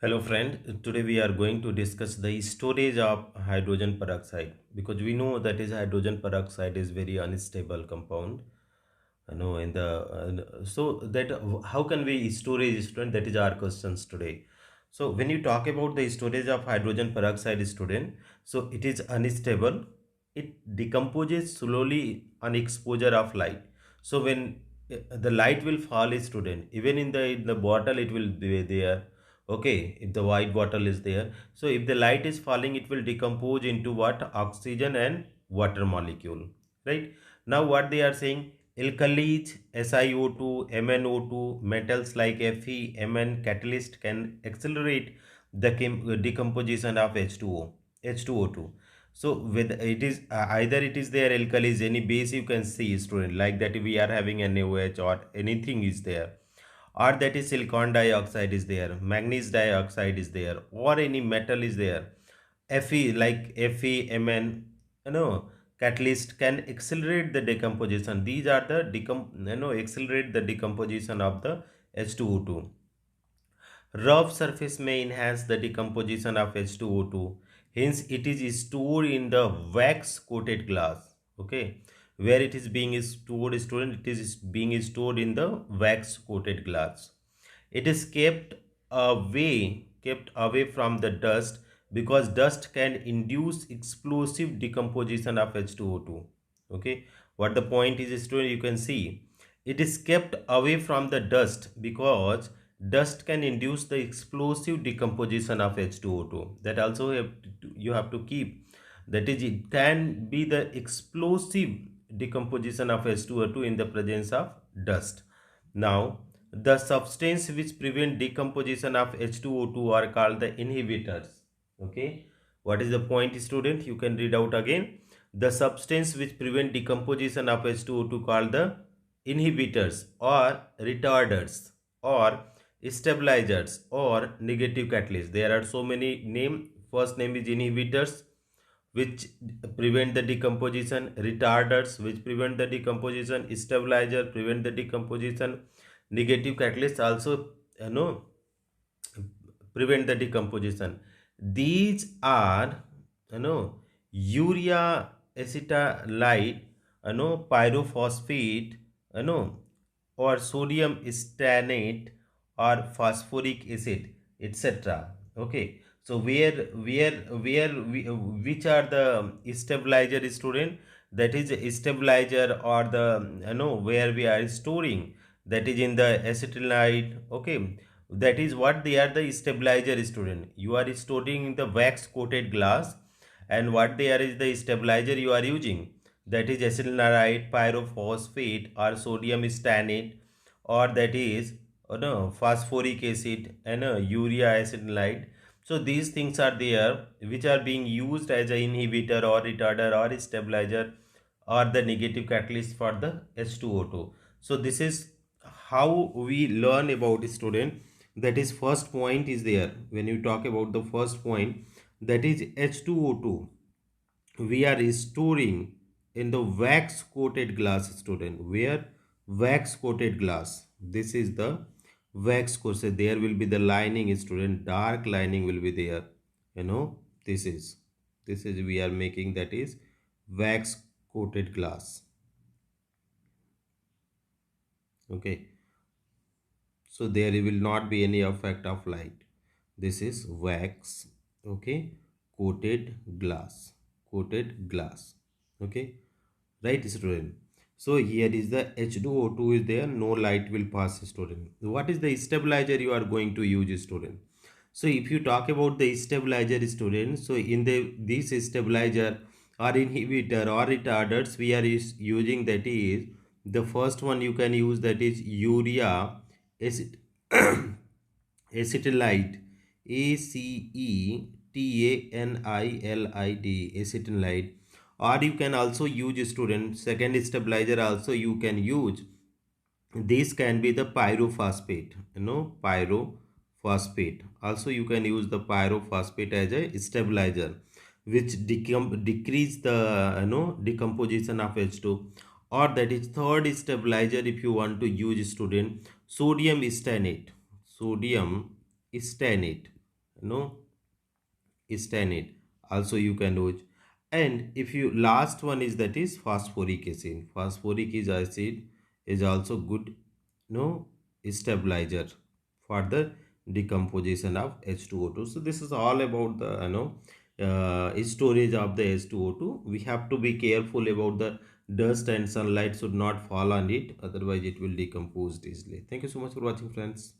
Hello friend, today we are going to discuss the storage of hydrogen peroxide because we know that is hydrogen peroxide is very unstable compound. I know in the so that how can we storage student, that is our questions today. So when you talk about the storage of hydrogen peroxide student, so it is unstable. It decomposes slowly on exposure of light. So when the light will fall student, even in the bottle it will be there. Okay, if the white bottle is there, so if the light is falling, it will decompose into what? Oxygen and water molecule, right? Now what they are saying, alkalis, SiO2, MnO2, metals like Fe, Mn, catalyst can accelerate the decomposition of H2O, H2O2. So with it is either it is there alkalis, any base you can see student, like that we are having NaOH or anything is there, or that is silicon dioxide is there, manganese dioxide is there, or any metal is there. Fe like Fe, Mn, you know, catalyst can accelerate the decomposition. These are the accelerate the decomposition of the H2O2. Rough surface may enhance the decomposition of H2O2. Hence, it is stored in the wax coated glass. Okay, where it is being stored, student, it is being stored in the wax coated glass. It is kept away from the dust because dust can induce explosive decomposition of H2O2. Okay, what the point is, student, you can see it is kept away from the dust because dust can induce the explosive decomposition of H2O2. That also you have to keep. That is, it can be the explosive decomposition of H2O2 in the presence of dust. Now, the substance which prevent decomposition of H2O2 are called the inhibitors. Okay. What is the point, student? You can read out again. The substance which prevent decomposition of H2O2 called the inhibitors or retarders or stabilizers or negative catalysts. There are so many name. First name is inhibitors, which prevent the decomposition, retarders which prevent the decomposition, stabilizer prevent the decomposition, negative catalysts also you know prevent the decomposition. These are urea acetylide, pyrophosphate, you know or sodium stannate or phosphoric acid, etc. Okay, so which are the stabilizer, student? That is stabilizer or the where we are storing, that is in the acetylide. Okay, that is what they are, the stabilizer, student. You are storing in the wax coated glass, and what they are is the stabilizer you are using, that is acetylide, pyrophosphate or sodium stannate, or that is no, phosphoric acid and urea acetylide. So these things are there which are being used as an inhibitor or retarder or stabilizer or the negative catalyst for the H2O2. So this is how we learn about, student. That is first point is there. When you talk about the first point, that is H2O2, we are storing in the wax coated glass, student. Where? Wax coated glass. This is the wax coated. There will be the lining, student. Dark lining will be there. This is we are making, that is wax coated glass. Okay, so there will not be any effect of light. This is wax. Okay, coated glass, coated glass. Okay, right, student? So here is the H2O2 is there, no light will pass, student. What is the stabilizer you are going to use, student? So if you talk about the stabilizer, student, so in the this stabilizer or inhibitor or retarders we are using, that is the first one you can use, that is urea acet acetylide, ACETANILID, acetylide. Or you can also use, student, second stabilizer also you can use. This can be the pyrophosphate, pyrophosphate. Also you can use the pyrophosphate as a stabilizer, which decrease the decomposition of H2. Or that is third stabilizer if you want to use, student, sodium stannate, sodium stannate. know, stain it. Also you can do it. And if you last one is that is phosphoric acid. Phosphoric is acid is also good, no, stabilizer for the decomposition of H2O2. So this is all about the storage of the H2O2. We have to be careful about the dust and sunlight should not fall on it, otherwise it will decompose easily. Thank you so much for watching, friends.